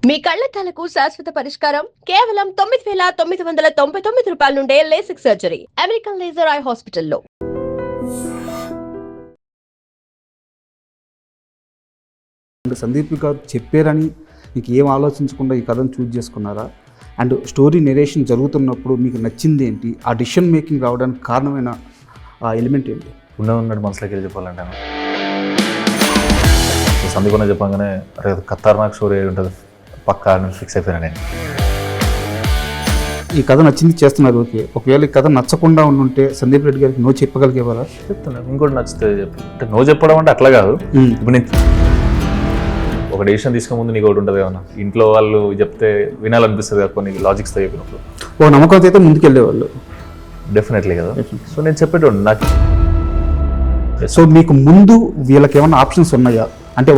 మీ కళ్లద్దాలకు శాశ్వత పరిష్కారం కేవలం 9,999 రూపాయల నుండే LASIK surgery American laser eye హాస్పిటల్లో. సందీప్ గారు చెప్పారని మీకు ఏం ఆలోచించకుండా ఈ కథను చూజ్ చేసుకున్నారా? అండ్ స్టోరీ నెరేషన్ జరుగుతున్నప్పుడు మీకు నచ్చింది ఏంటి? ఆ డిసిషన్ మేకింగ్ రావడానికి కారణమైన ఆ ఎలిమెంట్ ఏంటి? ఉన్నట్టు మనసులోకి వెళ్ళి చెప్పాలంటే సందీప్ అన్న చెప్పగానే అరే ఖతర్నాక్ స్టోరీ అయి ఉంటుంది పక్కా అని ఫిక్స్ అయిపోయినా నేను. ఈ కథ నచ్చింది చేస్తున్నారు, ఓకే. ఒకవేళ ఈ కథ నచ్చకుండా ఉండుంటే సందీప్ రెడ్డి గారికి నో చెప్పగలిగేవారా? చెప్తున్నాను ఇంకోటి నచ్చితే చెప్పి అంటే నో చెప్పడం అంటే అట్లా కాదు. ఇప్పుడు నేను ఒక డెసిషన్ తీసుకునే ముందు నీకు ఒకటి ఉంటుంది కదా, ఇంట్లో వాళ్ళు చెప్తే వినాలనిపిస్తుంది కదా కొన్ని లాజిక్స్తో చెప్పినప్పుడు. ఓ నమ్మకంతో అయితే ముందుకెళ్ళేవాళ్ళు డెఫినెట్లీ కదా. సో నేను చెప్పేటోడు నాకు. సో మీకు ముందు వీళ్ళకి ఏమైనా ఆప్షన్స్ ఉన్నాయా? అంటే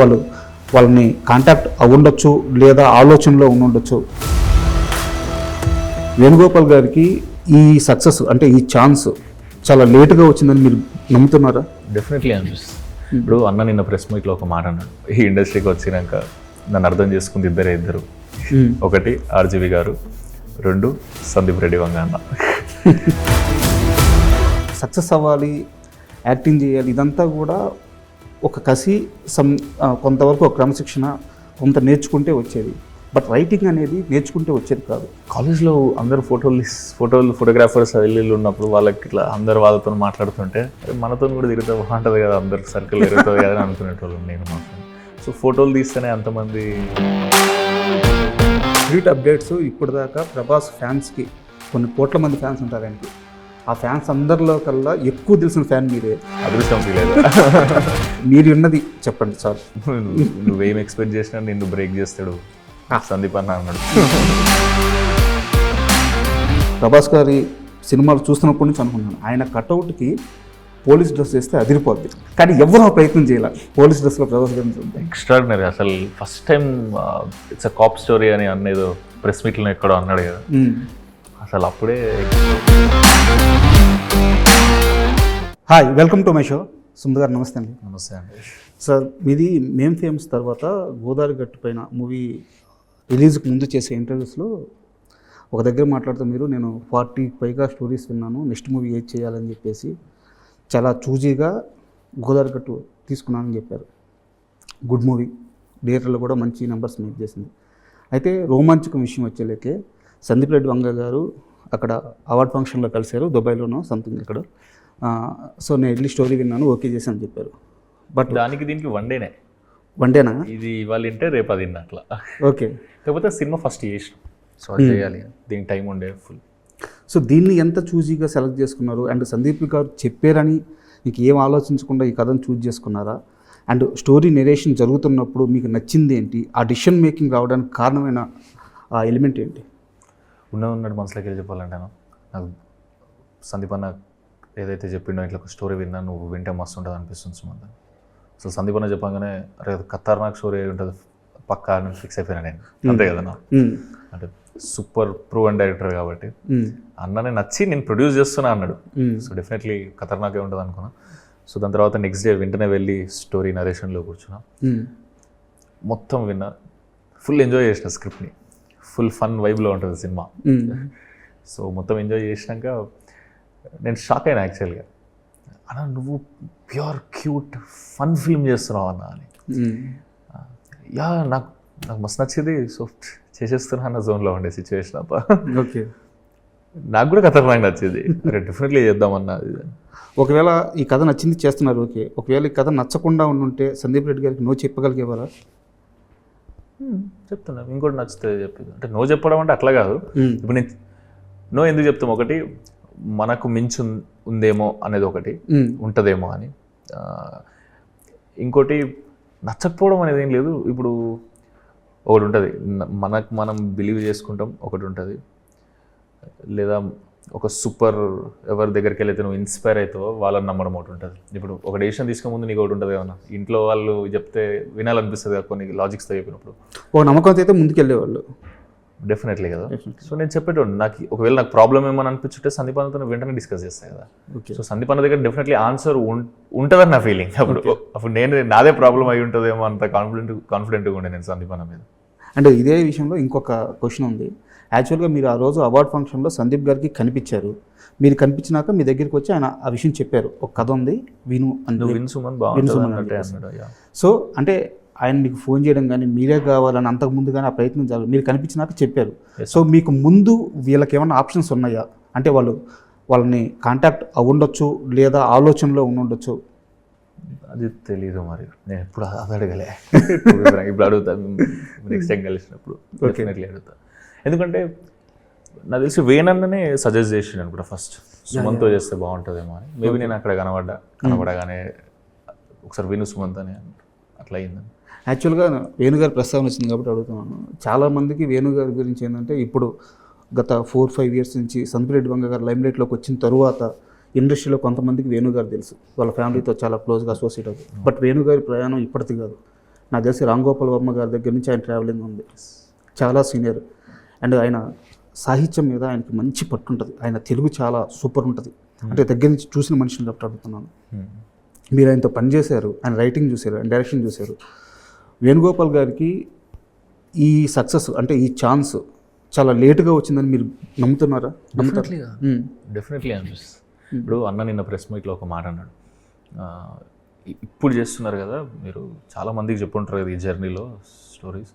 వాళ్ళని కాంటాక్ట్ అవ్వుండొచ్చు లేదా ఆలోచనలో ఉండొచ్చు. వేణుగోపాల్ గారికి ఈ సక్సెస్ అంటే ఈ ఛాన్స్ చాలా లేటుగా వచ్చిందని మీరు నమ్ముతున్నారా? డెఫినెట్లీ అనిపిస్తుంది. ఇప్పుడు అన్న నిన్న ప్రెస్ మీట్లో ఒక మాట అన్నాడు, ఈ ఇండస్ట్రీకి వచ్చినాక నన్ను అర్థం చేసుకుంది ఇద్దరు. ఒకటి ఆర్జీవి గారు, రెండు సందీప్ రెడ్డి వంగ అన్న. సక్సెస్ అవ్వాలి, యాక్టింగ్ చేయాలి, ఇదంతా కూడా ఒక కసి, కొంతవరకు ఒక క్రమశిక్షణ, కొంత నేర్చుకుంటే వచ్చేది. బట్ రైటింగ్ అనేది నేర్చుకుంటే వచ్చేది కాదు. కాలేజ్లో అందరు ఫోటోగ్రాఫర్స్ వెళ్ళి ఉన్నప్పుడు వాళ్ళకి ఇట్లా అందరు వాళ్ళతో మాట్లాడుతుంటే మనతో కూడా తిరుగుతా బాగుంటుంది కదా, అందరు సర్కిల్ తిరుగుతుంది కదా అని అనుకునేటోళ్ళు నేను మాత్రం. సో ఫోటోలు తీస్తేనే అంతమంది ట్వీట్ అప్డేట్స్. ఇప్పటిదాకా ప్రభాస్ ఫ్యాన్స్కి కొన్ని కోట్ల మంది ఫ్యాన్స్ ఉంటారు ఆయనకి. ఆ ఫ్యాన్స్ అందరిలో కల్లా ఎక్కువ తెలిసిన ఫ్యాన్ మీరే. అదృష్టం ఫీల్ అయ్యేది. మీరు ఉన్నది చెప్పండి సార్. నువ్వేం ఎక్స్పెక్ట్ చేసినా నిన్ను బ్రేక్ చేస్తాడు సందీప్ అన్న అన్నాడు. ప్రభాస్ గారి సినిమాలు చూస్తున్నప్పటి నుంచి అనుకున్నాను ఆయన కట్అవుట్కి పోలీస్ డ్రెస్ వేస్తే అదిరిపోద్ది, కానీ ఎవరూ ప్రయత్నం చేయాలి పోలీస్ డ్రెస్లో ప్రభాస్ గారిని చూద్దాం. ఎక్స్ట్రాడినరీ. అసలు first time it's a cap story అని అన్నేదో ప్రెస్ మీట్లో ఎక్కడో అన్నాడు కదా, అసలు అప్పుడే. Hi, welcome to my show. Sundar గారు నమస్తే అండి. నమస్తే అండి సార్. మీది మేం ఫేమస్ తర్వాత గోదావరి గట్టు పైన మూవీ రిలీజ్కి ముందు చేసే ఇంటర్వ్యూస్లో ఒక దగ్గర మాట్లాడుతూ మీరు నేను 40 పైగా స్టోరీస్ విన్నాను, నెక్స్ట్ మూవీ ఏది చేయాలని చెప్పేసి చాలా చూజీగా గోదావరి గట్టు తీసుకున్నానని చెప్పారు. గుడ్ మూవీ, థియేటర్లో కూడా మంచి నెంబర్స్ మేక్ చేసింది. అయితే రోమాంచకం విషయం వచ్చేలేకే సందీప్ రెడ్డి వంగ గారు అక్కడ అవార్డ్ ఫంక్షన్లో కలిశారు, దుబాయ్లోనో సంథింగ్ అక్కడ. సో నేను వెళ్ళి స్టోరీ విన్నాను, ఓకే చేశాను చెప్పారు. బట్ దానికి దీనికి వన్డేనా ఇది ఇవాళ వింటే రేపు అది అట్లా. ఓకే. లేకపోతే సినిమా ఫస్ట్ చేసినాం, సో చేయాలి, దీనికి టైం ఉండే ఫుల్. సో దీన్ని ఎంత చూజీగా సెలెక్ట్ చేసుకున్నారు? అండ్ సందీప్ గారు చెప్పారని మీకు ఏం ఆలోచించకుండా ఈ కథను చూజ్ చేసుకున్నారా? అండ్ స్టోరీ నెరేషన్ జరుగుతున్నప్పుడు మీకు నచ్చింది ఏంటి? ఆ డిసిషన్ మేకింగ్ రావడానికి కారణమైన ఆ ఎలిమెంట్ ఏంటి? ఉన్నట్టు మనసులోకి వెళ్ళి చెప్పాలంటే నాకు సందీప్ అన్న ఏదైతే చెప్పిండో ఇట్లా ఒక స్టోరీ విన్నా, నువ్వు వింటే మస్తు ఉంటుంది అనిపిస్తుంది సుమంత్. అసలు సందీప్ అన్న చెప్పగానే అరే ఖతర్నాక్ స్టోరీ అయి ఉంటుంది పక్కా అని ఫిక్స్ అయిపోయినా నేను. అంతే కదా, అంటే సూపర్ ప్రూవెన్ డైరెక్టర్ కాబట్టి అన్ననే నచ్చి నేను ప్రొడ్యూస్ చేస్తున్నా అన్నాడు. సో డెఫినెట్లీ ఖతర్నాకే ఉంటుంది అనుకున్నా. సో దాని తర్వాత నెక్స్ట్ డే వెంటనే వెళ్ళి స్టోరీ నరేషన్లో కూర్చున్నా, మొత్తం విన్నా, ఫుల్ ఎంజాయ్ చేసిన స్క్రిప్ట్ని. ఫుల్ ఫన్ వైబ్లో ఉంటుంది సినిమా. సో మొత్తం ఎంజాయ్ చేసినాక నేను షాక్ అయినా యాక్చువల్గా, అన్న నువ్వు ప్యూర్ క్యూట్ ఫన్ ఫిల్మ్ చేస్తున్నావు అన్న అని. యా నాకు మస్తు నచ్చింది. సో చేసేస్తున్నా అన్న జోన్లో ఉండే సిచ్యువేషన్ అప్ప. ఓకే. నాకు కూడా ఖతర్నాక్ నచ్చింది, డెఫినెట్లీ చేద్దామన్నా. ఒకవేళ ఈ కథ నచ్చింది చేస్తున్నారు, ఓకే. ఒకవేళ ఈ కథ నచ్చకుండా ఉండుంటే సందీప్ రెడ్డి గారికి నో చెప్పగలిగేవారా? చెప్తున్నా ఇంకోటి నచ్చితే చెప్పేది అంటే నో చెప్పడం అంటే అట్లా కాదు. ఇప్పుడు నేను నో ఎందుకు చెప్తాం, ఒకటి మనకు మించి ఉందేమో అనేది ఒకటి ఉంటుందేమో అని, ఇంకోటి నచ్చకపోవడం అనేది ఏం లేదు. ఇప్పుడు ఒకటి ఉంటుంది, మనం బిలీవ్ చేసుకుంటాం, ఒకటి ఉంటుంది, లేదా ఒక సూపర్ ఎవరి దగ్గరికి వెళ్ళైతే నువ్వు ఇన్స్పైర్ అవుతావో వాళ్ళని నమ్మడం ఒకటి ఉంటుంది. ఇప్పుడు ఒక డెసిషన్ తీసుకునే ముందు నీకు ఒకటి ఉంటుంది కదా, ఇంట్లో వాళ్ళు చెప్తే వినాలనిపిస్తుంది కదా కొన్ని లాజిక్స్తో చెప్పినప్పుడు. ఓ నమ్మకంతో అయితే ముందుకెళ్ళేవాళ్ళు. డెఫినెట్లీ కదా. సో నేను చెప్పేటోడు ఒకవేళ నాకు ప్రాబ్లం ఏమని అనిపించుంటే సందీప్ అన్నతో వెంటనే డిస్కస్ చేస్తాను కదా. సో సందీప్ అన్న దగ్గర డెఫినెట్లీ ఆన్సర్ ఉంటుందని నా ఫీలింగ్. అప్పుడు నేను నాదే ప్రాబ్లం అయి ఉంటుందేమో అంత కాన్ఫిడెంట్గా ఉండే నేను సందీప్ అన్న మీద. అండ్ ఇదే విషయంలో ఇంకొక క్వశ్చన్ ఉంది. యాక్చువల్గా మీరు ఆ రోజు అవార్డ్ ఫంక్షన్లో సందీప్ గారికి కనిపించారు. మీరు కనిపించినాక మీ దగ్గరికి వచ్చి ఆయన ఆ విషయం చెప్పారు, ఒక కథ ఉంది విను అంటే విన్ సుమన్ బాగుంటుంది అంటే అన్నాడు. సో అంటే ఆయన మీకు ఫోన్ చేయడం కానీ మీరే కావాలని అంతకు ముందు కానీ ఆ ప్రయత్నం జరగదు, మీరు కనిపించినాక చెప్పారు. సో మీకు ముందు వీళ్ళకి ఏమైనా ఆప్షన్స్ ఉన్నాయా, అంటే వాళ్ళని కాంటాక్ట్ అవ్వండొచ్చు లేదా ఆలోచనలో ఉండొచ్చు? అది తెలీదు మరి, నేను ఎప్పుడు అది అడగలే. ఇప్పుడు అడుగుతాను నెక్స్ట్ టైం కలిసినప్పుడు, డెఫినెట్లీ అడుగుతా. ఎందుకంటే నాకు తెలిసి వేణన్ననే సజెస్ట్ చేసిండు అనుకుంటా ఫస్ట్, సుమంత్తో చేస్తే బాగుంటుందేమో అని. మేబీ నేను అక్కడ కనబడగానే ఒకసారి విను సుమంత్ అని అట్లా అయిందని. యాక్చువల్గా వేణుగారి ప్రస్తావన వచ్చింది కాబట్టి అడుగుతున్నాను. చాలామందికి వేణుగారి గురించి ఏంటంటే ఇప్పుడు గత 4-5 years నుంచి సందిరెడ్డి వంగ గారు లైమ్లైట్లోకి వచ్చిన తరువాత ఇండస్ట్రీలో కొంతమందికి వేణుగారు తెలుసు, వాళ్ళ ఫ్యామిలీతో చాలా క్లోజ్గా అసోసియేట్ అవుతుంది. బట్ వేణుగారి ప్రయాణం ఇప్పటిది కాదు. నాకు తెలిసి రామ్ గోపాల్ వర్మ గారి దగ్గర నుంచి ఆయన ట్రావెలింగ్ ఉంది, చాలా సీనియర్. అండ్ ఆయన సాహిత్యం మీద ఆయనకి మంచి పట్టు ఉంటుంది, ఆయన తెలుగు చాలా సూపర్ ఉంటుంది. అంటే దగ్గర నుంచి చూసిన మనిషిని కాబట్టి అడుగుతున్నాను. మీరు ఆయనతో పనిచేశారు, ఆయన రైటింగ్ చూశారు, ఆయన డైరెక్షన్ చూశారు. వేణుగోపాల్ గారికి ఈ సక్సెస్ అంటే ఈ ఛాన్స్ చాలా లేటుగా వచ్చిందని మీరు నమ్ముతున్నారా? డెఫినెట్లీ అనిపిస్తుంది. ఇప్పుడు అన్న నిన్న ప్రెస్ మీట్లో ఒక మాట అన్నాడు, ఇప్పుడు చేస్తున్నారు కదా మీరు, చాలా మందికి చెప్పుంటారు కదా ఈ జర్నీలో స్టోరీస్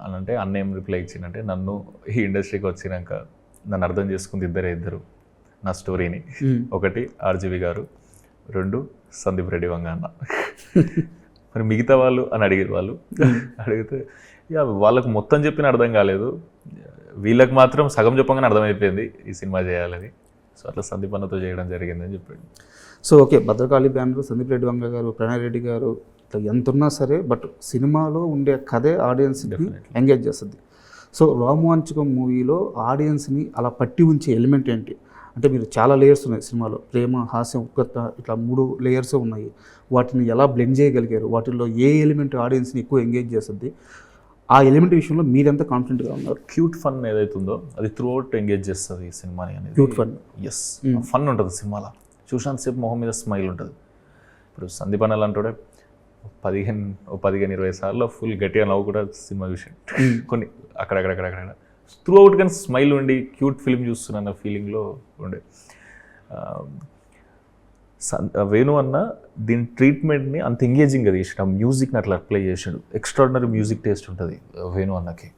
అని. అంటే అన్న ఏం రిప్లై ఇచ్చిందంటే, నన్ను ఈ ఇండస్ట్రీకి వచ్చినాక నన్ను అర్థం చేసుకుంది ఇద్దరు నా స్టోరీని. ఒకటి ఆర్జీవి గారు, 2 సందీప్ రెడ్డి వంగ అన్న. మరి మిగతా వాళ్ళు అని అడిగారు. వాళ్ళు అడిగితే వాళ్ళకు మొత్తం చెప్పిన అర్థం కాలేదు, వీళ్ళకి మాత్రం సగం చెప్పగానే అర్థమైపోయింది ఈ సినిమా చేయాలని. సో అట్లా సందీప్ అన్నతో చేయడం జరిగిందని చెప్పాడు. So okay, Bhadrakali banner, Sandeep Reddy Vanga garu, Pranay Reddy గారు, ఇట్లా ఎంత ఉన్నా సరే బట్ సినిమాలో ఉండే కథే ఆడియన్స్ని ఎంగేజ్ చేస్తుంది. సో రామవాంచకం మూవీలో ఆడియన్స్ని అలా పట్టి ఉంచే ఎలిమెంట్ ఏంటి అంటే, మీరు చాలా లేయర్స్ ఉన్నాయి సినిమాలో, ప్రేమ, హాస్యం, ఉత్కత, ఇట్లా 3 layers ఉన్నాయి. వాటిని ఎలా బ్లెండ్ చేయగలిగారు, వాటిల్లో ఏ ఎలిమెంట్ ఆడియన్స్ని ఎక్కువ ఎంగేజ్ చేస్తుంది, ఆ ఎలిమెంట్ విషయంలో మీరెంత కాన్ఫిడెంట్గా ఉన్నారు? క్యూట్ ఫన్ ఏదైతుందో అది త్రూ అవుట్ ఎంగేజ్ చేస్తుంది ఈ సినిమాని అనేది. క్యూట్ ఫన్, ఎస్, ఫన్ ఉంటుంది సినిమాలో, చూసినంతసేపు మొహం మీద స్మైల్ ఉంటుంది. ఇప్పుడు సందీప్ అన్న లాంటి 15-20 సార్లు ఫుల్ గట్టిగా నవ్వు కూడా సినిమా చూసాడు. కొన్ని అక్కడక్కడ త్రూ అవుట్ కానీ స్మైల్ ఉండి క్యూట్ ఫిల్మ్ చూస్తున్న ఫీలింగ్లో ఉండే. వేణు అన్న దీని ట్రీట్మెంట్ని అంత ఎంగేజింగ్గా తీసాడు, ఆ మ్యూజిక్ని అట్లా అప్లై చేసాడు. ఎక్స్ట్రాడినరీ మ్యూజిక్ టేస్ట్ ఉంటుంది వేణు అన్నకి.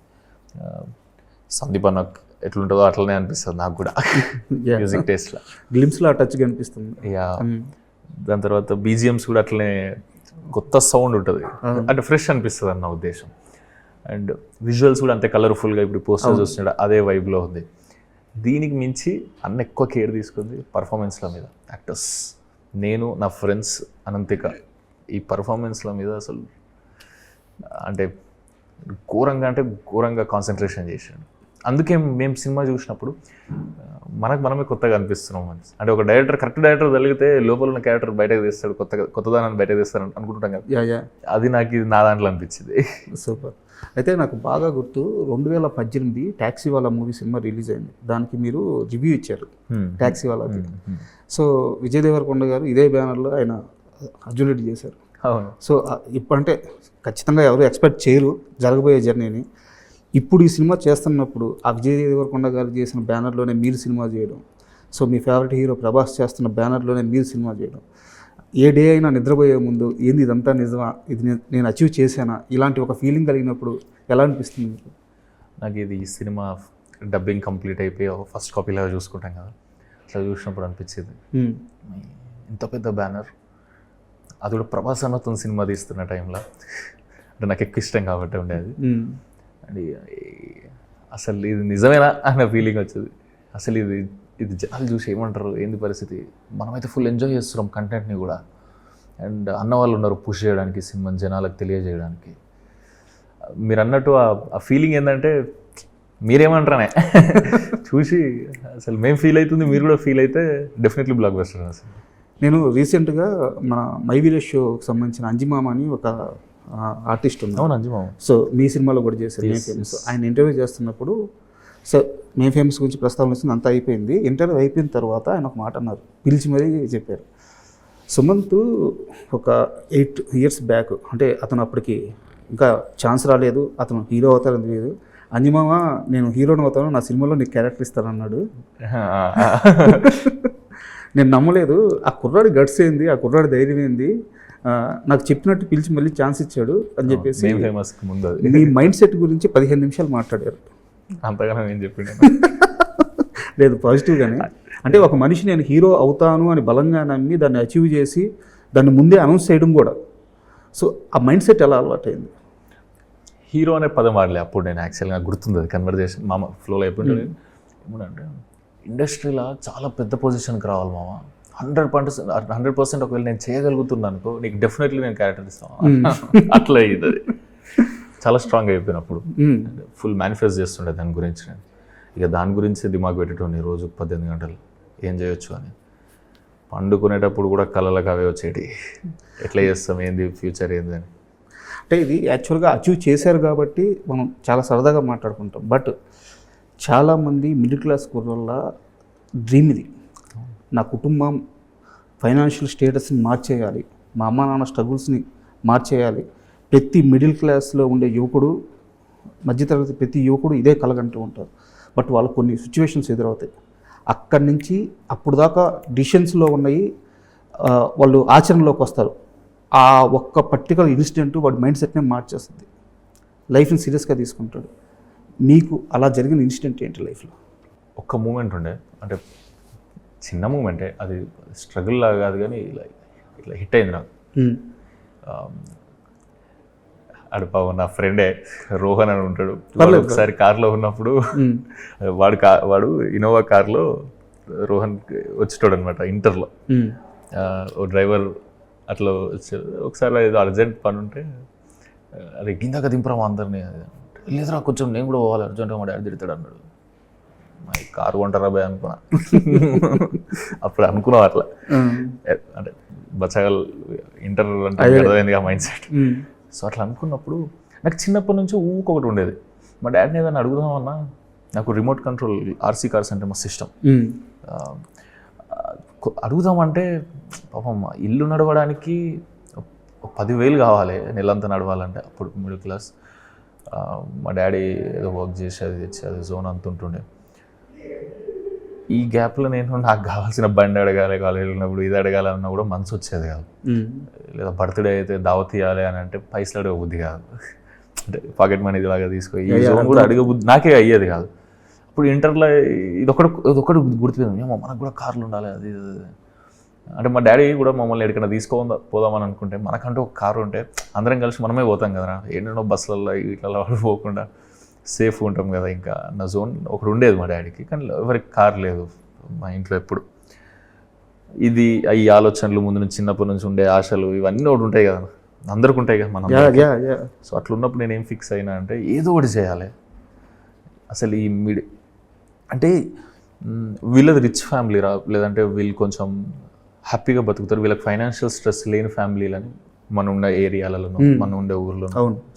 సందీప్ అన్న ఎట్లుంటుందో అట్లనే అనిపిస్తుంది నాకు కూడా మ్యూజిక్ టేస్ట్లో, గ్లిమ్స్లో టచ్గా అనిపిస్తుంది. యా, దాని తర్వాత బీజిఎమ్స్ కూడా అట్లనే కొత్త సౌండ్ ఉంటుంది, అంటే ఫ్రెష్ అనిపిస్తుంది అన్న ఉద్దేశం. అండ్ విజువల్స్ కూడా అంతే కలర్ఫుల్గా ఇప్పుడు పోస్టర్స్ వస్తున్నాడు అదే వైబ్లో ఉంది. దీనికి మించి అన్న ఎక్కువ కేర్ తీసుకుంది పర్ఫార్మెన్స్ల మీద. యాక్టర్స్, నేను, నా ఫ్రెండ్స్, అనంతిక, ఈ పర్ఫార్మెన్స్ల మీద అసలు అంటే ఘోరంగా కాన్సన్ట్రేషన్ చేశాడు. అందుకే మేము సినిమా చూసినప్పుడు మనమే కొత్తగా అనిపిస్తున్నాం అని. అంటే ఒక కరెక్ట్ డైరెక్టర్ తగిలితే లోపల ఉన్న క్యారెక్టర్ బయటకు తీస్తాడు, కొత్తదానాన్ని బయటకు తీస్తాడు అనుకుంటుంటాం కదా, అది నాకు నా దాంట్లో అనిపించింది. సూపర్. అయితే నాకు బాగా గుర్తు 2018 ట్యాక్సీ వాళ్ళ మూవీ సినిమా రిలీజ్ అయింది, దానికి మీరు రివ్యూ ఇచ్చారు ట్యాక్సీ వాళ్ళకి. సో విజయ్ దేవరకొండ గారు ఇదే బ్యానర్లో ఆయన అర్జున్ రెడ్డి చేశారు. అవును. సో ఇప్పుడంటే ఖచ్చితంగా ఎవరు ఎక్స్పెక్ట్ చేయరు జరగబోయే జర్నీని. ఇప్పుడు ఈ సినిమా చేస్తున్నప్పుడు ఆ విజయ్ దేవరకొండ గారు చేసిన బ్యానర్లోనే మీరు సినిమా చేయడం, సో మీ ఫేవరెట్ హీరో ప్రభాస్ చేస్తున్న బ్యానర్లోనే మీరు సినిమా చేయడం, ఏ డే అయినా నిద్రపోయే ముందు ఏంది ఇదంతా నిజమా, ఇది నేను అచీవ్ చేశానా, ఇలాంటి ఒక ఫీలింగ్ కలిగినప్పుడు ఎలా అనిపిస్తుంది మీకు? నాకు ఇది ఈ సినిమా డబ్బింగ్ కంప్లీట్ అయిపోయి ఫస్ట్ కాపీలాగా చూసుకుంటాం కదా, అట్లా చూసినప్పుడు అనిపించేది ఇంత పెద్ద బ్యానర్, అది కూడా ప్రభాస్ అన్నతో సినిమా తీస్తున్న టైంలో, అంటే నాకు ఎక్కువ ఇష్టం కాబట్టి ఉండేది. అండ్ అసలు ఇది నిజమేనా అన్న ఫీలింగ్ వచ్చేది. అసలు ఇది జనాలు చూసి ఏమంటారు, ఏంది పరిస్థితి, మనమైతే ఫుల్ ఎంజాయ్ చేస్తున్నాం కంటెంట్ని కూడా. అండ్ అన్న వాళ్ళు ఉన్నారు పుష్ చేయడానికి, సినిమాని జనాలకు తెలియజేయడానికి. మీరు అన్నట్టు ఆ ఫీలింగ్ ఏంటంటే మీరేమంటారనే చూసి అసలు మేము ఫీల్ అవుతుంది, మీరు కూడా ఫీల్ అయితే డెఫినెట్లీ బ్లాక్ బస్టర్. అసలు నేను రీసెంట్గా మన మై విలేజ్ షోకి సంబంధించిన అంజిమామ అని ఒక ఆర్టిస్ట్ ఉంది. అవును, అంజిమామ. సో మీ సినిమాలో కూడా చేశారు మే ఫేమస్. ఆయన ఇంటర్వ్యూ చేస్తున్నప్పుడు సో మే ఫేమస్ గురించి ప్రస్తావన వచ్చింది, అంతా అయిపోయింది. ఇంటర్వ్యూ అయిపోయిన తర్వాత ఆయన ఒక మాట అన్నారు, పిలిచి మరీ చెప్పారు. సుమంత్ ఒక 8 years బ్యాక్, అంటే అతను అప్పటికి ఇంకా ఛాన్స్ రాలేదు, అతను హీరో అవుతారని తెలియదు. అంజమామ నేను హీరోని అవుతాను, నా సినిమాలో నీకు క్యారెక్టర్ ఇస్తాను అన్నాడు. నేను నమ్మలేదు. ఆ కుర్రాడి గట్స్ ఏంది, ఆ కుర్రాడి ధైర్యం ఏంది, నాకు చెప్పినట్టు పిలిచి మళ్ళీ ఛాన్స్ ఇచ్చాడు అని చెప్పేసి మీ మైండ్ సెట్ గురించి 15 నిమిషాలు మాట్లాడారు. అంతగానో ఏం చెప్పిండు? లేదు, పాజిటివ్గానే. అంటే ఒక మనిషి నేను హీరో అవుతాను అని బలంగా నమ్మి దాన్ని అచీవ్ చేసి దాన్ని ముందే అనౌన్స్ చేయడం కూడా. సో ఆ మైండ్ సెట్ ఎలా అలవాటైంది? హీరో అనే పదం వాడలే అప్పుడు నేను. యాక్చువల్గా గుర్తుంది అది కన్వర్జేషన్ మామ ఫ్లోలో అయిపోయింది. ఏమంటే ఇండస్ట్రీలో చాలా పెద్ద పొజిషన్కి రావాలి మామ, 100% ఒకవేళ నేను చేయగలుగుతున్నాను అనుకో నీకు డెఫినెట్లీ నేను క్యారెక్టర్ ఇస్తాను. అట్లా అయ్యింది అది. చాలా స్ట్రాంగ్ అయిపోయినప్పుడు ఫుల్ మేనిఫెస్ట్ చేస్తుండే దాని గురించి నేను. ఇక దాని గురించి దిమాగ్ పెట్టేటోని రోజు 18 గంటలు ఏం చేయొచ్చు అని. పండుకునేటప్పుడు కూడా కళలకు అవే వచ్చేటి, ఎట్లా చేస్తాం, ఏంది ఫ్యూచర్ ఏంది అని. అంటే ఇది యాక్చువల్గా అచీవ్ చేశారు కాబట్టి మనం చాలా సరదాగా మాట్లాడుకుంటాం. బట్ చాలామంది మిడిల్ క్లాస్ కుర్రోళ్ళ డ్రీమ్ ఇది. నా కుటుంబం ఫైనాన్షియల్ స్టేటస్ని మార్చేయాలి, మా అమ్మ నాన్న స్ట్రగుల్స్ని మార్చేయాలి. ప్రతి మిడిల్ క్లాస్లో ఉండే యువకుడు, మధ్యతరగతి ప్రతి యువకుడు ఇదే కలగంటూ ఉంటారు. బట్ వాళ్ళకు కొన్ని సిచ్యువేషన్స్ ఎదురవుతాయి. అక్కడి నుంచి అప్పుడు దాకా డిసిషన్స్లో ఉన్నాయి, వాళ్ళు ఆచరణలోకి వస్తారు. ఆ ఒక్క పర్టికులర్ ఇన్సిడెంట్ వాడి మైండ్ సెట్నే మార్చేస్తుంది, లైఫ్ని సీరియస్గా తీసుకుంటాడు. మీకు అలా జరిగిన ఇన్సిడెంట్ ఏంటి లైఫ్లో? ఒక్క మూమెంట్ ఉండే, అంటే చిన్న మూమెంటే, అది స్ట్రగుల్ లాగా కాదు కానీ ఇట్లా హిట్ అయింది నాకు. అడు పాపం నా ఫ్రెండే రోహన్ అని ఉంటాడు. ఒకసారి కార్లో ఉన్నప్పుడు వాడు ఇన్నోవా కార్లో రోహన్ వచ్చేటాడు అనమాట ఇంటర్లో. ఓ డ్రైవర్ అట్లా వచ్చాడు. ఒకసారి ఏదో అర్జెంట్ పని ఉంటే అది గిందాక దింపరా అందరినీ, లేదురా కొంచెం నేను కూడా పోవాలి అర్జెంట్గా, మా డాడీ తిడతాడు అన్నాడు. మా కారు కొంటారా బాయ్ అనుకున్నా. అప్పుడు అనుకున్నావు అట్లా, అంటే బచ్చగల్ ఇంటర్ అంటే అర్థమైంది మైండ్ సెట్. సో అట్లా అనుకున్నప్పుడు నాకు చిన్నప్పటి నుంచి ఊకొకటి ఉండేది, మా డాడీని ఏదైనా అడుగుదామన్నా, నాకు రిమోట్ కంట్రోల్ ఆర్సీ కార్స్ అంటే మస్తు ఇష్టం. అడుగుదామంటే పాపం ఇల్లు నడవడానికి 10,000 కావాలి నెలంతా నడవాలంటే. అప్పుడు మిడిల్ క్లాస్. మా డాడీ ఏదో వర్క్ చేసి అది తెచ్చి అది జోన్ అంత ఉంటుండే. ఈ గ్యాప్లో నేను నాకు కావాల్సిన బండి అడగాలి, కాలేజీలో ఉన్నప్పుడు ఇది అడగాలన్నా కూడా మనసు వచ్చేది కాదు. లేదా బర్త్డే అయితే దావత్ ఇవ్వాలి అని అంటే పైసలు అడగ బుద్ధి కాదు, అంటే పాకెట్ మనీ లాగా తీసుకో ఈ జోన్ కూడా అడిగే బుద్ధి నాకే అయ్యేది కాదు. ఇప్పుడు ఇంటర్లో ఇదొకటి గుర్తుపోయింది, మనకు కూడా కార్లు ఉండాలి అది అంటే. మా డాడీ కూడా మమ్మల్ని ఎక్కడికైనా పోదామని అనుకుంటే మనకంటూ ఒక కారు ఉంటే అందరం కలిసి మనమే పోతాం కదా, ఏంటో బస్సులలో ఇట్లా పోకుండా సేఫ్ ఉంటాం కదా. ఇంకా నా జోన్ ఒకటి ఉండేది మా డాడీకి, కానీ ఎవరికి కార్ లేదు మా ఇంట్లో ఎప్పుడు. ఇది ఈ ఆలోచనలు ముందు నుంచి చిన్నప్పటి నుంచి ఉండే ఆశలు ఇవన్నీ ఒకటి ఉంటాయి కదా, అందరికి ఉంటాయి కదా మనం. సో అట్లా ఉన్నప్పుడు నేను ఏం ఫిక్స్ అయినా అంటే ఏదో ఒకటి చేయాలి. అసలు ఈ అంటే వీళ్ళది రిచ్ ఫ్యామిలీ రా, లేదంటే వీళ్ళు కొంచెం హ్యాపీగా బతుకుతారు, వీళ్ళకి ఫైనాన్షియల్ స్ట్రెస్ లేని ఫ్యామిలీలని మనం ఉండే ఏరియాలలో, మనం ఉండే ఊర్లో,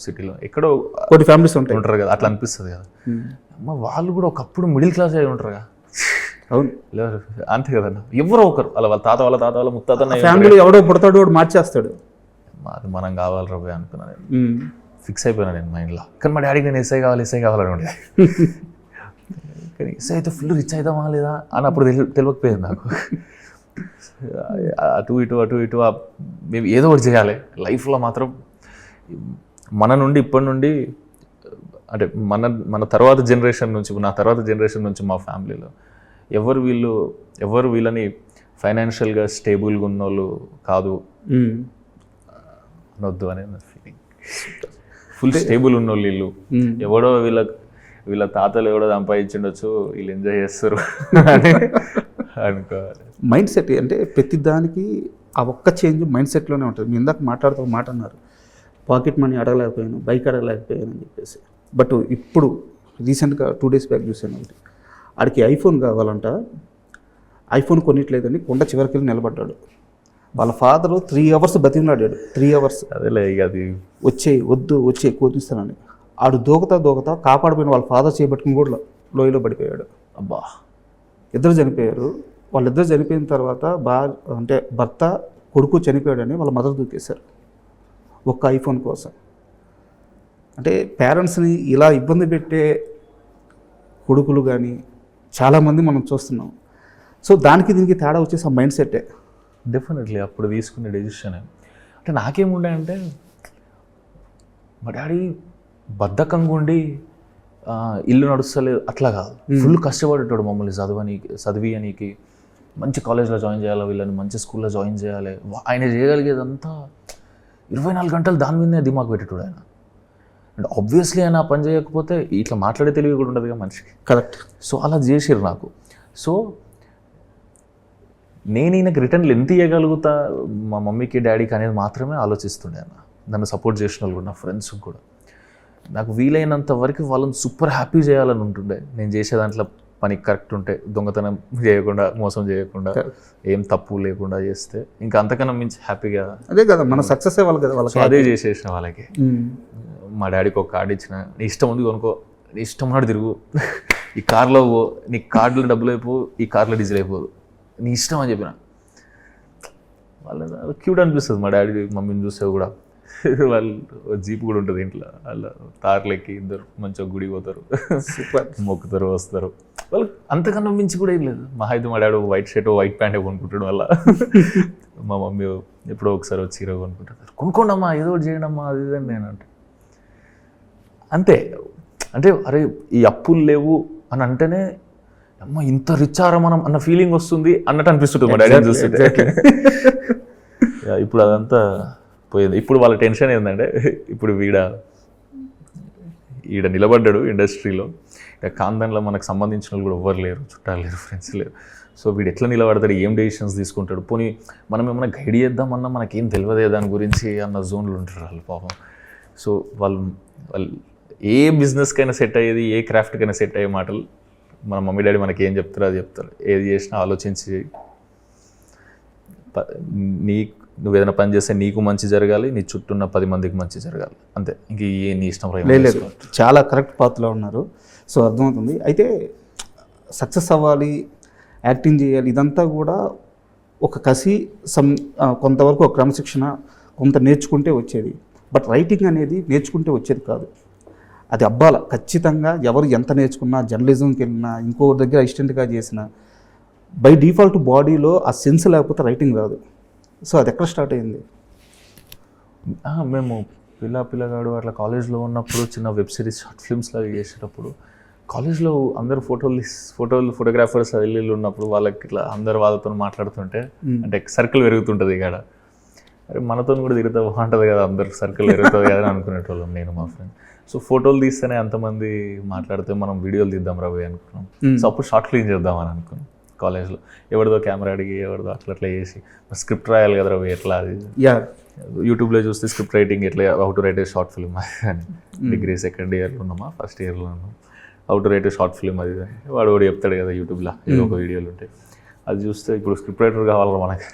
సిటీలో ఎక్కడో కొన్ని ఫ్యామిలీస్ ఉంటారు కదా, అట్లా అనిపిస్తుంది కదా. వాళ్ళు కూడా ఒకప్పుడు మిడిల్ క్లాస్ అయి ఉంటారు కదా. అవును, అంతే కదన్నా, ఎవరో ఒకరు అలా వాళ్ళ తాత వాళ్ళ ముత్తాత ఫ్యామిలీ ఎవడో పుడతాడు వాడు మార్చేస్తాడు. అది మనం కావాలి రాబోయే అనుకున్నా నేను, ఫిక్స్ అయిపోయినా నేను మైండ్లో. కానీ మా డాడీకి నేను ఎస్ఐ కావాలని ఉండేది. కానీ ఎస్ఐ అయితే ఫుల్ రిచ్ అవుతామా లేదా అని అప్పుడు తెలియకపోయింది నాకు. అటు ఇటు మేము ఏదో ఒకటి చేయాలి లైఫ్లో మాత్రం. మన నుండి ఇప్పటి నుండి అంటే మన తర్వాత జనరేషన్ నుంచి, నా తర్వాత జనరేషన్ నుంచి మా ఫ్యామిలీలో ఎవరు వీళ్ళని ఫైనాన్షియల్గా స్టేబుల్గా ఉన్నోళ్ళు కాదు అనొద్దు అనే నా ఫీలింగ్. ఫుల్ స్టేబుల్ ఉన్నోళ్ళు వీళ్ళు, ఎవడో వీళ్ళ తాతలు ఎవడో సంపాదించుండొచ్చు, వీళ్ళు ఎంజాయ్ చేస్తారు అని అనుకోవాలి. మైండ్ సెట్ అంటే ప్రతి దానికి ఆ ఒక్క చేంజ్ మైండ్ సెట్లోనే ఉంటుంది. మీ ఇందాక మాట్లాడుతూ మాట అన్నారు, పాకెట్ మనీ అడగలేకపోయాను, బైక్ అడగలేకపోయాను అని చెప్పేసి. బట్ ఇప్పుడు రీసెంట్గా 2 days బ్యాక్ చూశాను ఒకటి, ఆడికి ఐఫోన్ కావాలంట, ఐఫోన్ కొనిట్లేదని కొండ చివరికి వెళ్ళి నిలబడ్డాడు. వాళ్ళ ఫాదరు 3 hours బతికినాడాడు, 3 hours. అదేలే ఇక అది వచ్చే కోతిస్తానని ఆడు దూకతా కాపాడిపోయిన వాళ్ళ ఫాదర్ చేయబట్టుకుని కూడా లోయలో పడిపోయాడు. అబ్బా, ఇద్దరు చనిపోయారు. వాళ్ళిద్దరు చనిపోయిన తర్వాత భర్త కొడుకు చనిపోయాడని వాళ్ళ మదర్ దూకేశారు ఒక్క ఐఫోన్ కోసం. అంటే పేరెంట్స్ని ఇలా ఇబ్బంది పెట్టే కొడుకులు కానీ చాలామంది మనం చూస్తున్నాం. సో దానికి దీనికి తేడా వచ్చేసి ఆ మైండ్ సెట్టే. డెఫినెట్లీ అప్పుడు తీసుకునే డెసిషన్ అంటే నాకేముండే అంటే మా డాడీ బద్ధకంగా ఉండి ఇల్లు నడుస్తలేదు అట్లా కాదు, ఫుల్ కష్టపడేటాడు మమ్మల్ని చదివియనీకి, మంచి కాలేజ్లో జాయిన్ చేయాలి, వీళ్ళని మంచి స్కూల్లో జాయిన్ చేయాలి. ఆయన చేయగలిగేదంతా 24 గంటలు దాని మీదనే దిమాగ్ పెట్టేటాడు ఆయన. అండ్ ఆబ్వియస్లీ ఆయన పని చేయకపోతే ఇట్లా మాట్లాడే తెలివి కూడా ఉండదుగా మనిషికి. కరెక్ట్. సో అలా చేసిర్రు నాకు. సో నేను ఈయనకి రిటర్న్లు ఎంత ఇవ్వగలుగుతా మా మమ్మీకి డాడీకి అనేది మాత్రమే ఆలోచిస్తుండే అన్న. నన్ను సపోర్ట్ చేసిన వాళ్ళు కూడా, నా ఫ్రెండ్స్ కూడా. నాకు వీలైనంత వరకు వాళ్ళని సూపర్ హ్యాపీ చేయాలని ఉంటుండే. నేను చేసే దాంట్లో పని కరెక్ట్ ఉంటే, దొంగతనం చేయకుండా, మోసం చేయకుండా, ఏం తప్పు లేకుండా చేస్తే ఇంకా అంతకన్నా మించి హ్యాపీగా. అదే కదా మన సక్సెస్ వాళ్ళు కదా వాళ్ళకి. అదే చేసేసిన వాళ్ళకి. మా డాడీకి ఒక కార్డు ఇచ్చిన, నీ ఇష్టం ఉంది కొనుక్కో, నీ ఇష్టం ఉన్నాడు తిరుగు, ఈ కార్లో పో, నీ కార్డులో డబ్బులు అయిపోవు, ఈ కార్లో డీజిల్ అయిపోదు, నీ ఇష్టం అని చెప్పిన. వాళ్ళ క్యూట్ అనిపిస్తుంది మా డాడీ మమ్మీని చూస్తే కూడా. వాళ్ళు జీప్ కూడా ఉంటుంది ఇంట్లో, వాళ్ళ తార్లెక్కి ఇద్దరు మంచిగా గుడి పోతారు, మొక్కుతారు, వస్తారు. వాళ్ళు అంతకన్నా మించి కూడా ఏం లేదు. మా అయితే మా daddy white shirt white pant కొనుక్కుంటాడు వల్ల. మా మమ్మీ ఎప్పుడో ఒకసారి వచ్చి హీరో కొనుక్కుంటారు, కొనుక్కోండమ్మా ఏదో ఒకటి చేయండమ్మా అది ఇదని నేను అంతే. అంటే అరే ఈ అప్పులు లేవు అని అంటేనే అమ్మ ఇంత రిచ్చారా మనం అన్న ఫీలింగ్ వస్తుంది అన్నట్టు అనిపిస్తుంటుంది మా డాడీ చూస్తుంటే. ఇప్పుడు అదంతా పోయింది. ఇప్పుడు వాళ్ళ టెన్షన్ ఏంటంటే ఇప్పుడు ఈడ నిలబడ్డాడు ఇండస్ట్రీలో, ఇక కాందన్లో మనకు సంబంధించిన వాళ్ళు కూడా ఎవ్వరు లేరు, చుట్టాలు లేరు, ఫ్రెండ్స్ లేరు. సో వీడు ఎట్లా నిలబడతాడు, ఏం డెసిషన్స్ తీసుకుంటాడు, పోనీ మనం ఏమైనా గైడ్ చేద్దామన్నా మనకేం తెలియదే దాని గురించి అన్న జోన్లు ఉంటారు వాళ్ళు పాపం. సో వాళ్ళు ఏ బిజినెస్కైనా సెట్ అయ్యేది, ఏ క్రాఫ్ట్కైనా సెట్ అయ్యే మాటలు మన మమ్మీ డాడీ మనకి ఏం చెప్తారో అది చెప్తారు. ఏది చేసినా ఆలోచించి, నువ్వు ఏదైనా పని చేస్తే నీకు మంచి జరగాలి, నీ చుట్టూ ఉన్న 10 మందికి మంచి జరగాలి, అంతే. ఇంక నీ ఇష్టం లేదు. చాలా కరెక్ట్ పాత్రలో ఉన్నారు. సో అర్థమవుతుంది. అయితే సక్సెస్ అవ్వాలి, యాక్టింగ్ చేయాలి, ఇదంతా కూడా ఒక కసి, కొంతవరకు ఒక క్రమశిక్షణ, కొంత నేర్చుకుంటే వచ్చేది. బట్ రైటింగ్ అనేది నేర్చుకుంటే వచ్చేది కాదు, అది అబ్బాల. ఖచ్చితంగా ఎవరు ఎంత నేర్చుకున్నా, జర్నలిజంకి వెళ్ళినా, ఇంకో దగ్గర అసిస్టెంట్గా చేసినా, బై డిఫాల్ట్ బాడీలో ఆ సెన్స్ లేకపోతే రైటింగ్ రాదు. సో అది ఎక్కడ స్టార్ట్ అయింది? మేము పిల్లగాడు అట్లా కాలేజ్లో ఉన్నప్పుడు చిన్న వెబ్ సిరీస్, షార్ట్ ఫిల్మ్స్ లాగా చేసేటప్పుడు కాలేజ్లో అందరు ఫోటోగ్రాఫర్స్ వెళ్ళి ఉన్నప్పుడు వాళ్ళకి ఇట్లా అందరు వాళ్ళతో మాట్లాడుతుంటే అంటే సర్కిల్ పెరుగుతుంటుంది ఇక్కడ. అరే మనతో కూడా తిరుగుతా బాగుంటుంది కదా, అందరు సర్కిల్ పెరుగుతుంది కదా అని అనుకునేటోళ్ళం నేను మా ఫ్రెండ్. సో ఫోటోలు తీస్తేనే అంతమంది మాట్లాడితే మనం వీడియోలు తీద్దాం రవి అనుకున్నాం. సో అప్పుడు షార్ట్ ఫిల్మ్ చేద్దామని అనుకున్నాం కాలేజ్లో. ఎవరిదో కెమెరా అడిగి ఎవరిదో అట్లా చేసి స్క్రిప్ట్ రాయాలి కదా రవి ఎట్లా, అది యూట్యూబ్లో చూస్తే స్క్రిప్ట్ రైటింగ్ ఎట్లా, how to right A short film అని. డిగ్రీ సెకండ్ ఇయర్లో ఉన్నామా, ఫస్ట్ ఇయర్లో ఉన్నాం, how to right A short film అది వాడు చెప్తాడు కదా యూట్యూబ్లో, ఏదో ఒక వీడియోలు ఉంటాయి. అది చూస్తే ఇప్పుడు స్క్రిప్ట్ రైటర్ కావాలి మనకి,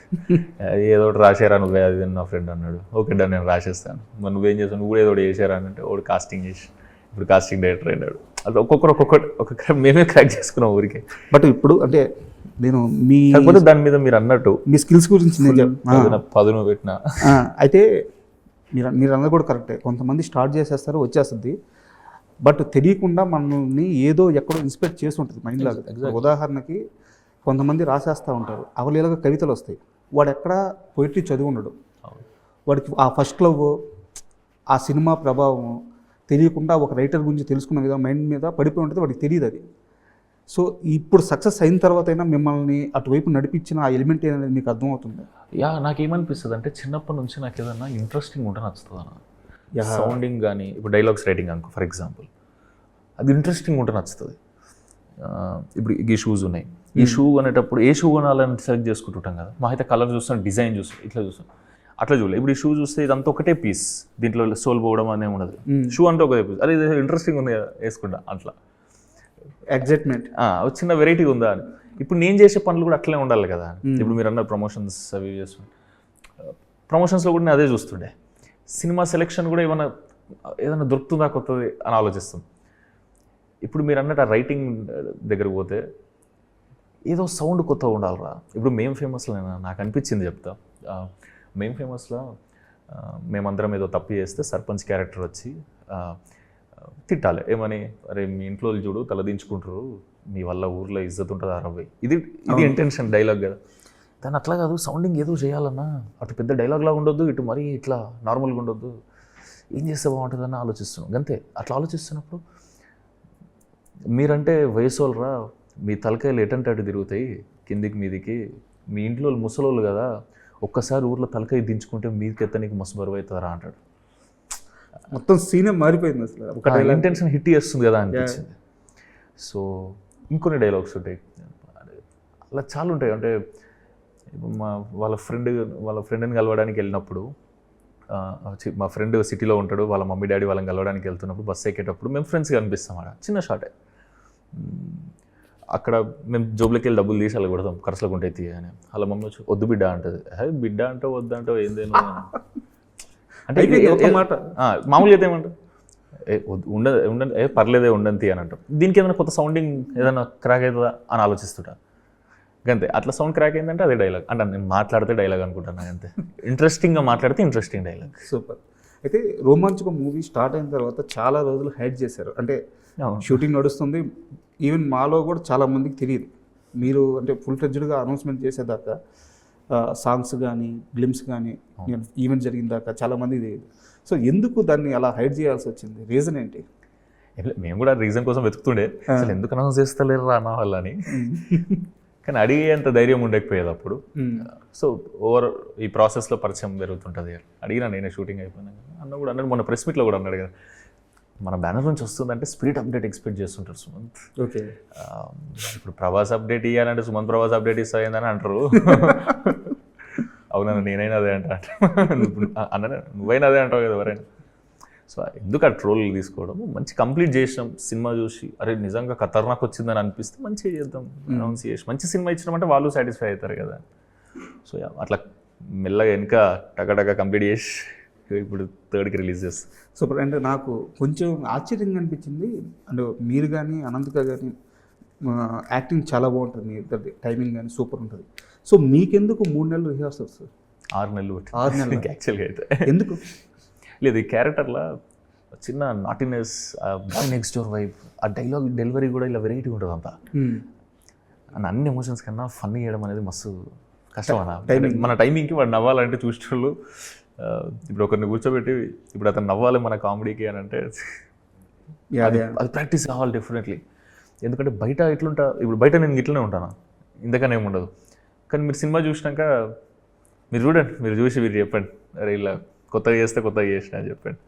ఏదో ఒకటి రాశారా నువ్వే అది నా ఫ్రెండ్ అన్నాడు. ఓకే డా నేను రాసేస్తాను, మరి నువ్వేం చేస్తావు, నువ్వు కూడా ఏదో ఒకటి చేశారా అని అంటే ఒకటి కాస్టింగ్ చేసి ఇప్పుడు కాస్టింగ్ డైరెక్టర్ అయినాడు. అది ఒక్కొక్కటి మేమే క్రాక్ చేసుకున్నాం ఊరికే. బట్ ఇప్పుడు అంటే నేను కాకపోతే దాని మీద మీరు అన్నట్టు మీ స్కిల్స్ గురించి పదును పెట్టిన అయితే మీరు అన్నది కూడా కరెక్టే. కొంతమంది స్టార్ట్ చేసేస్తారు, వచ్చేస్తుంది, బట్ తెలియకుండా మనల్ని ఏదో ఎక్కడో ఇన్స్పైర్ చేసి ఉంటుంది మైండ్ లాగా. ఉదాహరణకి కొంతమంది రాసేస్తూ ఉంటారు, అవలీలగా కవితలు వస్తాయి, వాడు ఎక్కడ పోయిటరీ చదివి ఉండడు, వాడికి ఆ ఫస్ట్ లవ్, ఆ సినిమా ప్రభావం తెలియకుండా ఒక రైటర్ గురించి తెలుసుకున్న విధంగా మైండ్ మీద పడిపోయి ఉంటుంది, వాడికి తెలియదు అది. సో ఇప్పుడు సక్సెస్ అయిన తర్వాత అయినా మిమ్మల్ని అటువైపు నడిపించిన ఆ ఎలిమెంట్ అనేది మీకు అర్థమవుతుంది? నాకేమనిపిస్తుంది అంటే చిన్నప్పటి నుంచి నాకు ఏదన్నా ఇంట్రెస్టింగ్ ఉంటే నచ్చుతుంది అన్న. సౌండింగ్ కానీ ఇప్పుడు డైలాగ్స్ రైటింగ్ అనుకో ఫర్ ఎగ్జాంపుల్, అది ఇంట్రెస్టింగ్ ఉంటే నచ్చుతుంది. ఇప్పుడు ఈ షూస్ ఉన్నాయి, ఈ షూ అనేటప్పుడు ఏ షూ కొనాలని సెలెక్ట్ చేసుకుంటుంటాం కదా, మా అయితే కలర్ చూస్తాం, డిజైన్ చూస్తాం, ఇట్లా చూస్తాం, అట్లా చూడలేదు. ఇప్పుడు ఈ షూ చూస్తే ఇదంతా ఒకటే పీస్, దీంట్లో సోల్ పోవడం అనే ఉండదు, షూ అంటే ఒకటే పీస్, అదే ఇంట్రెస్టింగ్ ఉంది కదా వేసుకుంటా అట్లా ఎగ్జైట్మెంట్, చిన్న వెరైటీ ఉందా అని. ఇప్పుడు నేను చేసే పనులు కూడా అట్లనే ఉండాలి కదా. ఇప్పుడు మీరు అన్నారు ప్రమోషన్స్ అవి చేస్తుండే, ప్రమోషన్స్లో కూడా నేను అదే చూస్తుండే. సినిమా సెలెక్షన్ కూడా ఏదైనా దొరుకుతుందా కొత్తది అని ఆలోచిస్తుంది. ఇప్పుడు మీరు అన్నట్టు ఆ రైటింగ్ దగ్గరకు పోతే ఏదో సౌండ్ కొత్తగా ఉండాలిరా. ఇప్పుడు మేము ఫేమస్లో నాకు అనిపించింది చెప్తా. మేము ఫేమస్లో మేమందరం ఏదో తప్పు చేస్తే సర్పంచ్ క్యారెక్టర్ వచ్చి తిట్టాలి ఏమని, అరే మీ ఇంట్లో వాళ్ళు చూడు తలదించుకుంటారు, మీ వల్ల ఊర్లో ఇజ్జత్ ఉంటుంది అరవై, ఇది ఇంటెన్షన్ డైలాగ్ కదా. దాన్ని అట్లా కాదు, సౌండింగ్ ఏదో చేయాలన్నా, అటు పెద్ద డైలాగ్ లాగా ఉండొద్దు, ఇటు మరీ ఇట్లా నార్మల్గా ఉండొద్దు, ఏం చేస్తే బాగుంటుందని ఆలోచిస్తున్నాం అంతే. అట్లా ఆలోచిస్తున్నప్పుడు మీరంటే వయసు వాళ్ళరా, మీ తలకాయలు ఎటంటే అటు తిరుగుతాయి కిందికి మీదికి, మీ ఇంట్లో వాళ్ళు ముసలోళ్ళు కదా, ఒక్కసారి ఊర్లో తలకాయ దించుకుంటే మీదికి ఎత్తనికి మస్తు బరువు అవుతారా అంటాడు. మొత్తం సీనే మారిపోయింది అసలు. ఒక ఇంటెన్షన్ హిట్ చేస్తుంది కదా అనిపించింది. సో ఇంకొన్ని డైలాగ్స్ ఉంటాయి అలా చాలా ఉంటాయి. అంటే వాళ్ళ ఫ్రెండ్ని కలవడానికి వెళ్ళినప్పుడు, మా ఫ్రెండ్ సిటీలో ఉంటాడు, వాళ్ళ మమ్మీ డాడీ వాళ్ళని కలవడానికి వెళ్తున్నప్పుడు బస్సు ఎక్కేటప్పుడు మేము ఫ్రెండ్స్గా అనిపిస్తాం. అక్కడ చిన్న షాటే, అక్కడ మేము జోబులకి వెళ్ళి డబ్బులు తీసి అలా కొడతాం, ఖర్చులకు ఉంటాయి తీయని. అలా మమ్మీ వచ్చి వద్దు బిడ్డ అంటది. బిడ్డ అంటావు వద్దంటావు ఏందేను అంటే మామూలుగా అయితే ఏమంటారు, ఉండండి పర్లేదే ఉండంతి అని అంటాం. దీనికి ఏదైనా కొత్త సౌండింగ్ ఏదైనా క్రాక్ అవుతుందా అని ఆలోచిస్తుంటా అంతే. అట్లా సౌండ్ క్రాక్ అయిందంటే అదే డైలాగ్ అంటే నేను మాట్లాడితే డైలాగ్ అనుకుంటాను అంతే. ఇంట్రెస్టింగ్గా మాట్లాడితే ఇంట్రెస్టింగ్ డైలాగ్. సూపర్. అయితే రోమాంచక మూవీ స్టార్ట్ అయిన తర్వాత చాలా రోజులు హైడ్ చేశారు. అంటే షూటింగ్ నడుస్తుంది, ఈవెన్ మాలో కూడా చాలా మందికి తెలియదు. మీరు అంటే ఫుల్ ఫ్లెడ్జ్డ్గా అనౌన్స్మెంట్ చేసేదాకా సాంగ్స్ కానీ గ్లిమ్స్ కానీ ఈవెంట్ జరిగిన దాకా చాలామంది తెలియదు. సో ఎందుకు దాన్ని అలా హైడ్ చేయాల్సి వచ్చింది? రీజన్ ఏంటి? మేము కూడా రీజన్ కోసం వెతుకుతుండే, అసలు ఎందుకు అనౌన్స్ చేస్తలేరు అన్న వాళ్ళని. కానీ అడిగేంత ధైర్యం ఉండకపోయేది అప్పుడు. సో ఈ ప్రాసెస్లో పరిచయం పెరుగుతుంటుంది. అడిగినా నేనే షూటింగ్ అయిపోయినా అన్న కూడా అన్నాడు, మొన్న ప్రెస్ మీట్లో కూడా అన్నాడు కదా, మన బ్యానర్ నుంచి వస్తుందంటే స్పిరిట్ అప్డేట్ ఎక్స్పెక్ట్ చేస్తుంటారు సుమంత్. ఓకే, ఇప్పుడు ప్రభాస్ అప్డేట్ ఇవ్వాలంటే సుమంత్ ప్రభాస్ అప్డేట్ ఇస్తాయిందని అంటారు. అవునా, నేనైనా అదే అంటా అన్న, నువ్వైనా అదే అంటావు కదా ఎవరైనా. సో ఎందుకు ఆ ట్రోల్ తీసుకోవడం, మంచి కంప్లీట్ చేసినాం సినిమా చూసి, అరే నిజంగా ఖతర్నాక్ వచ్చిందని అనిపిస్తే మంచిగా చేద్దాం, అనౌన్స్ చేసి మంచి సినిమా ఇచ్చినామంటే వాళ్ళు సాటిస్ఫై అవుతారు కదా. సో అట్లా మెల్లగా వెనుక టకటక కంప్లీట్ చేసి ఇప్పుడు 3rd రిలీజ్ చేస్తాం. సూపర్. అంటే నాకు కొంచెం ఆశ్చర్యంగా అనిపించింది, అంటే మీరు కానీ అనంతిక కానీ యాక్టింగ్ చాలా బాగుంటుంది, మీ ఇద్దరిది టైమింగ్ కానీ సూపర్ ఉంటుంది. సో మీకెందుకు 3 నెలలు రిహార్సల్స్? 6 నెలలు 6 నెలలు యాక్చువల్గా అయితే. ఎందుకు? లేదు, ఈ క్యారెక్టర్లో చిన్న naughtiness, boy next door vibe, ఆ డైలాగ్ డెలివరీ కూడా ఇలా వెరైటీ ఉంటుంది అంతా. అండ్ అన్ని ఎమోషన్స్ కన్నా ఫన్నీ చేయడం అనేది మస్తు కష్టం అన్న. మన టైమింగ్కి వాడు నవ్వాలంటే చూసేవాళ్ళు, ఇప్పుడు ఒకరిని కూర్చోబెట్టి ఇప్పుడు అతను నవ్వాలి మన కామెడీకి అని అంటే అది ప్రాక్టీస్ కావాలి డెఫినెట్లీ. ఎందుకంటే బయట ఎట్లుంటా, ఇప్పుడు బయట నేను ఇట్లనే ఉంటాను, ఇంతకనే ఏమి ఉండదు. కానీ మీరు సినిమా చూసినాక మీరు చూడండి, మీరు చూసి మీరు చెప్పండి, అరే ఇలా కొత్తగా చేస్తే కొత్తగా చేసిన అని చెప్పండి.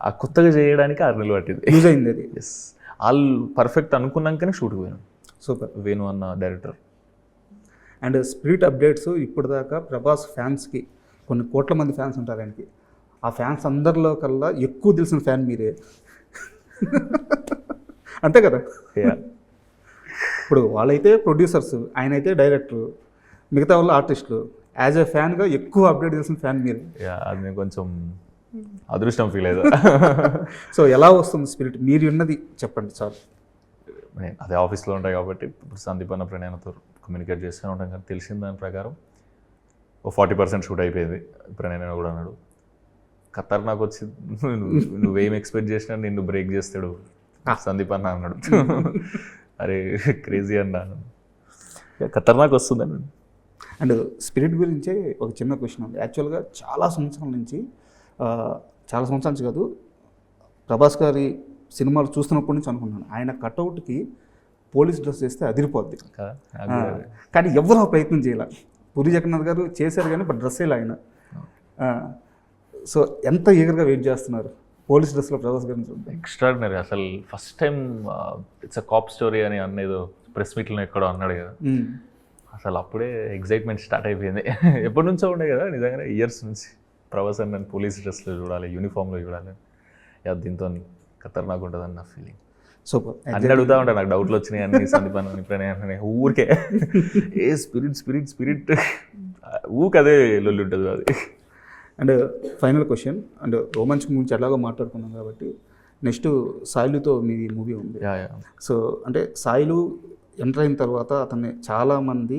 ఆ కొత్తగా చేయడానికి 6 నెలలు పట్టింది. యూజ్ అయింది అది. ఎస్, వాళ్ళు పర్ఫెక్ట్ అనుకున్నాకనే షూట్కి పోయాను. సూపర్. వేణు అన్న డైరెక్టర్. అండ్ స్పిరిట్ అప్డేట్స్ ఇప్పటిదాకా ప్రభాస్ ఫ్యాన్స్కి కొన్ని కోట్ల మంది ఫ్యాన్స్ ఉంటారు ఆయనకి. ఆ ఫ్యాన్స్ అందరిలో కల్లా ఎక్కువ తెలిసిన ఫ్యాన్ మీరే, అంతే కదా? ఇప్పుడు వాళ్ళైతే ప్రొడ్యూసర్స్, ఆయన అయితే డైరెక్టర్, మిగతా వాళ్ళు ఆర్టిస్టులు. యాజ్ ఎ ఫ్యాన్గా ఎక్కువ అప్డేట్ చేసిన ఫ్యాన్ మీరే. అది నేను కొంచెం అదృష్టం ఫీల్ అయ్యా. సో ఎలా వస్తుంది స్పిరిట్? మీరు ఉన్నది చెప్పండి సార్. నేను అదే ఆఫీస్లో ఉంటాయి కాబట్టి ఇప్పుడు సందీప్ అన్న ప్రణయాలతో కమ్యూనికేట్ చేస్తూనే ఉంటాం. కానీ తెలిసిన దాని ప్రకారం 40% షూట్ అయిపోయింది. ప్రణయన కూడా అన్నాడు, ఖతర్నాక్ వచ్చి నువ్వేం ఎక్స్పెక్ట్ చేసినా నిన్ను బ్రేక్ చేస్తాడు సందీప్ అన్న అన్నాడు. అరే క్రేజీ అన్న, ఖతర్నాక్ వస్తుందని. అండ్ స్పిరిట్ గురించే ఒక చిన్న క్వశ్చన్ ఉంది. యాక్చువల్గా చాలా సంవత్సరాల నుంచి కాదు, ప్రభాస్ గారి సినిమాలు చూస్తున్నప్పటి నుంచి అనుకున్నాను, ఆయన కట్అవుట్కి పోలీస్ డ్రెస్ వేస్తే అదిరిపోద్ది. కానీ ఎవరు ఆ ప్రయత్నం చేయాలి. పూరి జగన్నాథ్ గారు చేశారు కానీ బట్ డ్రెస్ వేయాలి ఆయన. సో ఎంత ఈగర్గా వెయిట్ చేస్తున్నారు పోలీస్ డ్రెస్లో ప్రభాస్ గారిని చూడండి. ఎక్స్ట్రాడినరీ. అసలు first time it's a cap story అని అన్నేదో ప్రెస్ మీట్లో ఎక్కడో అన్నాడు కదా, అసలు అప్పుడే ఎగ్జైట్మెంట్ స్టార్ట్ అయిపోయింది. ఎప్పటి నుంచో ఉండే కదా నిజంగానే, ఇయర్స్ నుంచి ప్రభాస్ అని నేను పోలీస్ డ్రెస్లో చూడాలి, యూనిఫామ్లో చూడాలి, దీంతో ఖతర్నాక్ ఉంటుందని నా ఫీలింగ్. సూపర్. అన్నీ అడుగుతూ ఉంటాను, నాకు డౌట్లు వచ్చినాయి అన్ని సందీప్ అని ప్రణయాన్ని ఊరికే ఏ స్పిరిట్ స్పిరిట్ స్పిరిట్ ఊకదే లొల్లి ఉంటుంది అది. అండ్ ఫైనల్ క్వశ్చన్, అండ్ రోమాంచ్ గురించి ఎలాగో మాట్లాడుకున్నాం కాబట్టి నెక్స్ట్ సాయిలుతో మీ మూవీ ఉంది. సో అంటే సాయిలు ఎంటర్ అయిన తర్వాత అతన్ని చాలామంది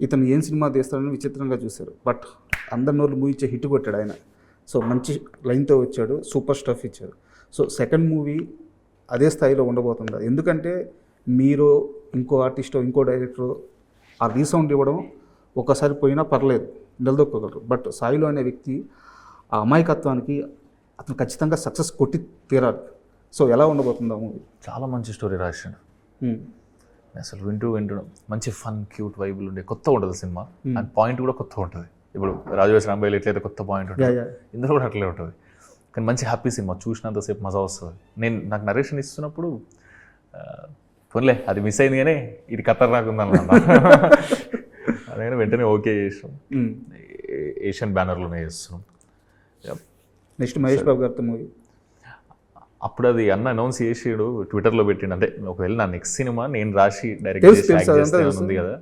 ఇతను ఏం సినిమా తీస్తాడని విచిత్రంగా చూశారు. బట్ అందరి నోళ్ళు మూవీ ఇచ్చే హిట్ కొట్టాడు ఆయన. సో మంచి లైన్తో వచ్చాడు, సూపర్ స్టఫ్ ఇచ్చారు. సో సెకండ్ మూవీ అదే స్థాయిలో ఉండబోతుందా? ఎందుకంటే మీరు ఇంకో ఆర్టిస్టో ఇంకో డైరెక్టరో ఆ రీసౌండ్ ఇవ్వడం ఒక్కసారి పోయినా పర్లేదు, నిలదొక్కగలరు. బట్ సాయిలో అనే వ్యక్తి ఆ అమాయకత్వానికి అతను ఖచ్చితంగా సక్సెస్ కొట్టి తీరాలి. సో ఎలా ఉండబోతుందా మూవీ? చాలా మంచి స్టోరీ రాశాడు. అసలు వింటూ మంచి ఫన్ క్యూట్ వైబులు ఉండే కొత్త ఉంటుంది సినిమా. అండ్ పాయింట్ కూడా కొత్త ఉంటుంది. ఇప్పుడు రాజవేష్ రాంబాయిలు ఎట్లయితే కొత్త పాయింట్ ఉంటుంది, ఇందులో కూడా అట్లే ఉంటుంది. కానీ మంచి హ్యాపీ సినిమా, చూసినంతసేపు మజా వస్తుంది. నాకు నరేషన్ ఇస్తున్నప్పుడు పోన్లే అది మిస్ అయింది కానీ ఇది ఖతర్నాక్ ఉందన్నమాట. అదైనా వెంటనే ఓకే చేసాం. ఏషియన్ బ్యానర్లోనే చేస్తున్నాం. నెక్స్ట్ మహేష్ బాబు గారితో మూవీ. అప్పుడు అది అన్న అనౌన్స్ చేసాడు, ట్విట్టర్లో పెట్టిండు. అంటే ఒకవేళ నా నెక్స్ట్ సినిమా నేను రాసి డైరెక్ట్ ఉంది కదా,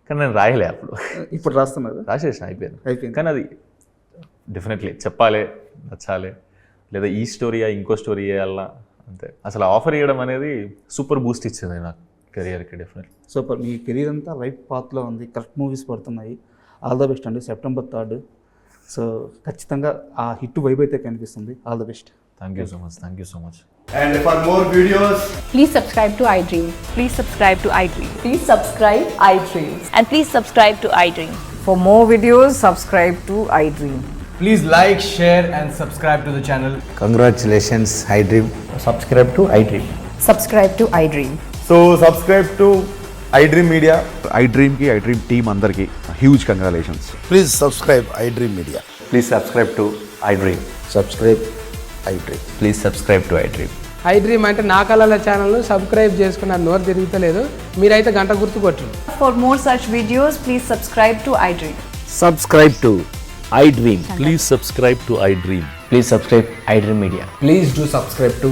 కానీ నేను రాయలే అప్పుడు. ఇప్పుడు రాస్తున్నారు? రాసేసిన, అయిపోయింది. కానీ అది డెఫినెట్లీ చెప్పాలి, నచ్చాలి, లేదా ఈ స్టోరీయా ఇంకో స్టోరీ వేయాలన్నా అంతే. అసలు ఆఫర్ చేయడం అనేది సూపర్ బూస్ట్ ఇచ్చింది నాకు కెరియర్కి. Definitely super. మీ కెరీర్ అంతా రైట్ పాత్లో ఉంది, కరెక్ట్ మూవీస్ పడుతున్నాయి. ఆల్ ద బెస్ట్ అండి. September 3rd. సో ఖచ్చితంగా ఆ హిట్ వైబ్ అయితే కనిపిస్తుంది. All the best. Thank you so much. And for more videos, Please subscribe to iDream. Please subscribe to iDream. Please subscribe iDream. And please subscribe to iDream. For more videos, subscribe to iDream. please like, share and subscribe to the channel. Congratulations, iDream. Subscribe to iDream. Subscribe to iDream. So subscribe to iDream Media. iDream ki iDream team andarki huge congratulations. Please subscribe iDream Media. Please subscribe to iDream. Subscribe iDream. Please subscribe to iDream. iDream అంటే నా కళల ఛానల్ను subscribe చేసుకున్న నోరు తిరుగుతలేదు, మీరైతే గంట గుర్తు కొట్టండి. For more such videos, please subscribe to iDream. Subscribe to iDream. Please subscribe to iDream. Please subscribe iDream Media. Please do subscribe to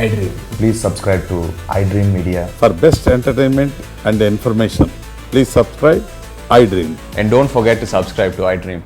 iDream. Please subscribe to iDream Media. For best entertainment and information, please subscribe iDream. And don't forget to subscribe to iDream.